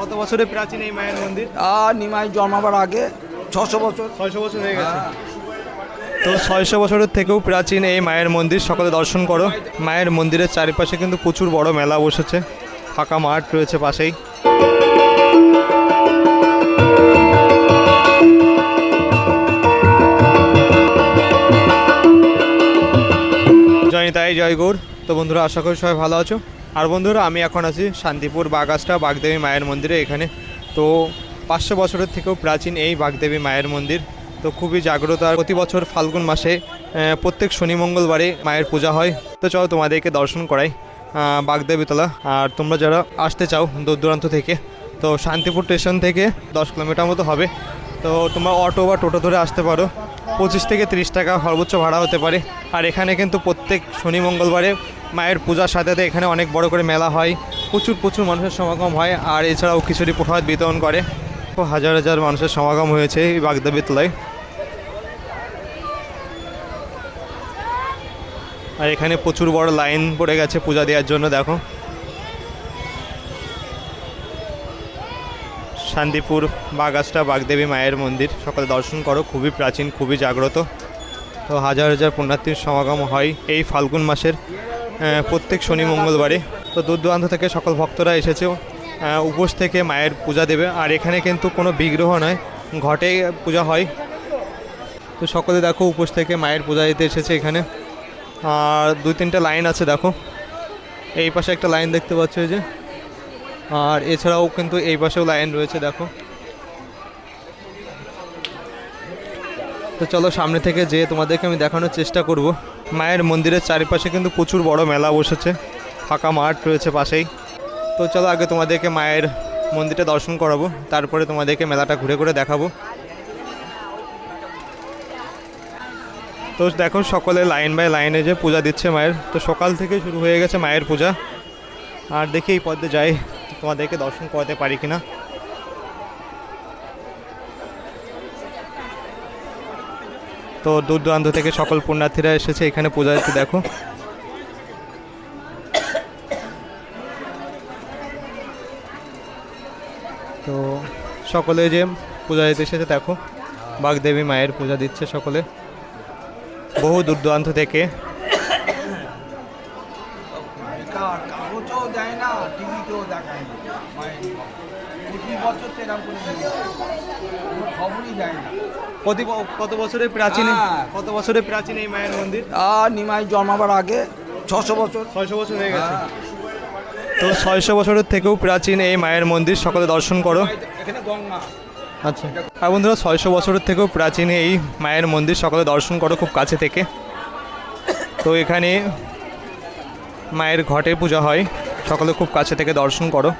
কত বছরের প্রাচীন এই মায়ের মন্দির? নিমাই জন্মাবার আগে 600 বছর। 600 বছর হয়ে গেছে। তো 600 বছরের থেকেও প্রাচীন এই মায়ের মন্দির, সকলে দর্শন করো। মায়ের মন্দিরের চারিপাশে কিন্তু প্রচুর বড় মেলা বসেছে, ফাঁকা মাঠ রয়েছে পাশেই। জয় নিতাই, জয় গৌর। তো বন্ধুরা, আশা করি সবাই ভালো আছো। আর বন্ধুরা, আমি এখন আছি শান্তিপুর বাগাসটা বাগদেবী মায়ের মন্দিরে। এখানে তো 500 বছরের থেকেও প্রাচীন এই বাগদেবী মায়ের মন্দির। তো খুবই জাগ্রত, আর প্রতি বছর ফাল্গুন মাসে প্রত্যেক শনি মঙ্গলবারে মায়ের পূজা হয়। তো চলো তোমাদেরকে দর্শন করাই বাগদেবীতলা। আর তোমরা যারা আসতে চাও দূর দূরান্ত থেকে, তো শান্তিপুর স্টেশন থেকে 10 কিলোমিটার মতো হবে। তো তোমরা অটো বা টোটো ধরে আসতে পারো। 25 থেকে 30 টাকা সর্বোচ্চ ভাড়া হতে পারে। আর এখানে কিন্তু প্রত্যেক শনি মঙ্গলবারে মায়ের পূজার সাথে সাথে এখানে অনেক বড় করে মেলা হয়, প্রচুর মানুষের সমাগম হয়। আর এছাড়াও খিচুড়ি প্রসাদ বিতরণ করে। তো হাজার হাজার মানুষের সমাগম হয়েছে এই বাগদেবীতলায়। আর এখানে প্রচুর বড় লাইন পড়ে গেছে পূজা দেওয়ার জন্য। দেখো, শান্তিপুর বাগাসটা বাগদেবী মায়ের মন্দির, সকালে দর্শন করো। খুবই প্রাচীন, খুবই জাগ্রত। তো হাজার হাজার পুণ্যার্থীর সমাগম হয় এই ফাল্গুন মাসের প্রত্যেক শনি মঙ্গলবারে। তো দূর দূরান্ত থেকে সকল ভক্তরা এসেছে উপোস থেকে মায়ের পূজা দেবে। আর এখানে কিন্তু কোনো বিগ্রহ নয়, ঘটে পূজা হয়। তো সকলে দেখো উপোস থেকে মায়ের পূজা দিতে এসেছে এখানে। আর 2-3টা লাইন আছে, দেখো এই পাশে একটা লাইন দেখতে পাচ্ছ এই যে। আর এছাড়াও কিন্তু এই পাশেও লাইন রয়েছে, দেখো। তো চলো সামনে থেকে যেয়ে তোমাদেরকে আমি দেখানোর চেষ্টা করব। মায়ের মন্দিরের চারিপাশে কিন্তু প্রচুর বড় মেলা বসেছে, ফাঁকা মাঠ রয়েছে পাশেই। তো চলো আগে তোমাদেরকে মায়ের মন্দিরটা দর্শন করাবো, তারপরে তোমাদেরকে মেলাটা ঘুরে ঘুরে দেখাবো। তো দেখো সকলে লাইন বাই লাইনে যে পূজা দিচ্ছে মায়ের। তো সকাল থেকে শুরু হয়ে গেছে মায়ের পূজা। আর দেখি এই পথে যাই, তোমাদেরকে দর্শন করাতে পারি কিনা। তো দূর দূরান্ত থেকে সকল পুণ্যার্থীরা এসেছে এখানে পূজা দিতে। দেখো, তো সকলে যে পূজা দিতে এসেছে, দেখো বাগদেবী মায়ের পূজা দিচ্ছে সকলে বহু দূর দূরান্ত থেকে। কত বছরের প্রাচীন, কত বছরের প্রাচীন এই মায়ের মন্দির? নিমাই জন্মাবার আগে 600 বছর। 600 বছর হয়ে গেছে। তো 600 বছরের থেকেও প্রাচীন এই মায়ের মন্দির, সকলে দর্শন করো। আচ্ছা, আর বন্ধুরা 600 বছরের থেকেও প্রাচীন এই মায়ের মন্দির, সকলে দর্শন করো খুব কাছে থেকে। তো এখানে মায়ের ঘটে পূজা হয়, সকলে খুব কাছে থেকে দর্শন করো।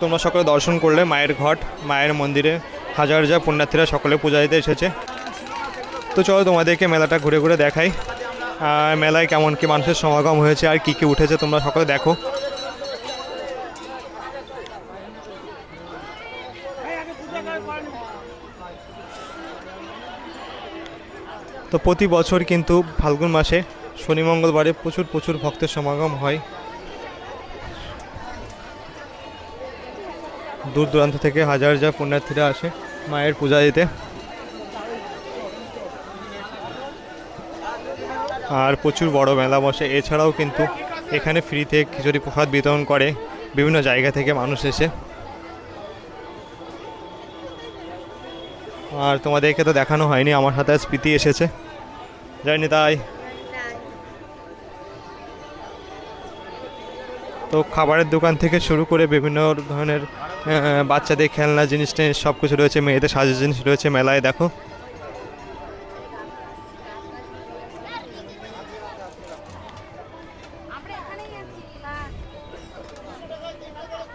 তোমরা সকলে দর্শন করলে মায়ের ঘট, মায়ের মন্দিরে হাজার হাজার পুণ্যার্থীরা সকলে পূজা দিতে এসেছে। তো চলো তোমাদেরকে মেলাটা ঘুরে ঘুরে দেখাই। মেলায় কেমন কি মানুষের সমাগম হয়েছে আর কি উঠেছে তোমরা সকলে দেখো। তো প্রতি বছর কিন্তু ফাল্গুন মাসে শনি মঙ্গলবারে প্রচুর ভক্তের সমাগম হয়। দূর দূরান্ত থেকে হাজার হাজার পুণ্যার্থীরা আসে মায়ের পূজা দিতে। আর প্রচুর বড় মেলা বসে। এছাড়াও কিন্তু এখানে ফ্রিতে খিচুড়ি প্রসাদ বিতরণ করে বিভিন্ন জায়গা থেকে মানুষ এসে। আর তোমাদেরকে তো দেখানো হয়নি, আমার সাথে স্মৃতি এসেছে। জানি তাই। তো খাবারের দোকান থেকে শুরু করে বিভিন্ন ধরনের বাচ্চাদের খেলনা জিনিস সব কিছু রয়েছে, মেয়েদের সাজের জিনিস রয়েছে মেলায়। দেখো,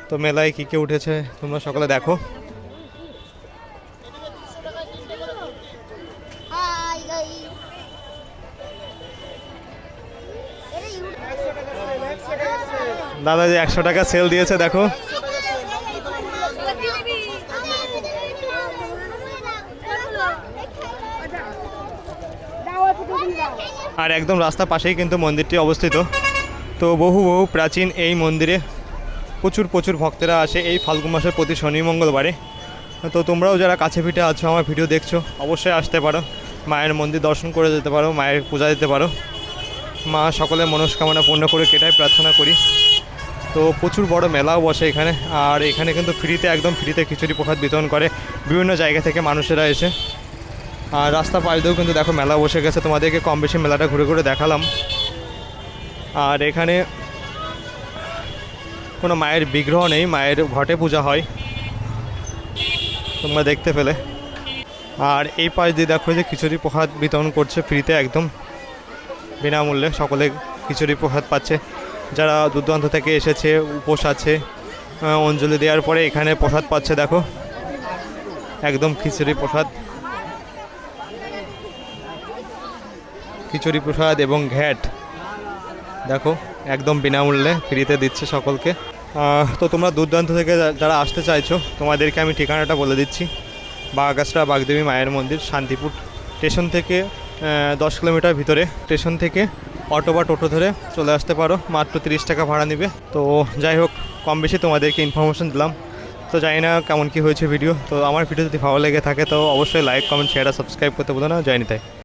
তো মেলায় কী উঠেছে তোমরা সকলে দেখো। দাদা যে 100 টাকা সেল দিয়েছে, দেখো। আর একদম রাস্তার পাশেই কিন্তু মন্দিরটি অবস্থিত। তো বহু প্রাচীন এই মন্দিরে প্রচুর ভক্তেরা আসে এই ফাল্গুন মাসের প্রতি শনি মঙ্গলবারে। তো তোমরাও যারা কাছে পিঠে আছো, আমার ভিডিও দেখছো, অবশ্যই আসতে পারো, মায়ের মন্দির দর্শন করে যেতে পারো, মায়ের পূজা দিতে পারো। মা সকলের মনস্কামনা পূর্ণ করে এটাই প্রার্থনা করি। তো প্রচুর বড় মেলাও বসে এখানে, আর এখানে কিন্তু একদম ফ্রিতে খিচুড়ি প্রসাদ বিতরণ করে বিভিন্ন জায়গা থেকে মানুষেরা এসে। আর রাস্তা পাশ দিয়েও কিন্তু দেখো মেলা বসে গেছে, তোমাদেরকে কম বেশি মেলাটা ঘুরে দেখালাম। আর এখানে কোনো মায়ের বিগ্রহ নেই, মায়ের ঘটে পূজা হয়, তোমরা দেখতে পেলে। আর এই পাশ দিয়ে দেখো যে খিচুড়ি প্রসাদ বিতরণ করছে ফ্রিতে, একদম বিনামূল্যে সকলে খিচুড়ি প্রসাদ পাচ্ছে। যারা দূরদূরান্ত থেকে এসেছে, উপোস আছে, অঞ্জলি দেওয়ার পরে এখানে প্রসাদ পাচ্ছে। দেখো একদম খিচুড়ি প্রসাদ এবং ঘ্যাট দেখো একদম বিনামূল্যে ফ্রিতে দিচ্ছে সকলকে। তো তোমরা দূরদূরান্ত থেকে যারা আসতে চাইছো, তোমাদেরকে আমি ঠিকানাটা বলে দিচ্ছি। বাগাসটা বাগদেবী মায়ের মন্দির, শান্তিপুর স্টেশন থেকে 10 কিলোমিটার ভিতরে। স্টেশন থেকে অটো বা টোটো ধরে চলে আসতে পারো, মাত্র 30 টাকা ভাড়া নেবে। তো যাই হোক, কম বেশি তোমাদেরকে ইনফরমেশন দিলাম। তো জানি না কেমন কী হয়েছে ভিডিও। তো আমার ভিডিও যদি ভালো লেগে থাকে তো অবশ্যই লাইক, কমেন্ট, শেয়ার আর সাবস্ক্রাইব করতে বলো না। জয় নিতাই।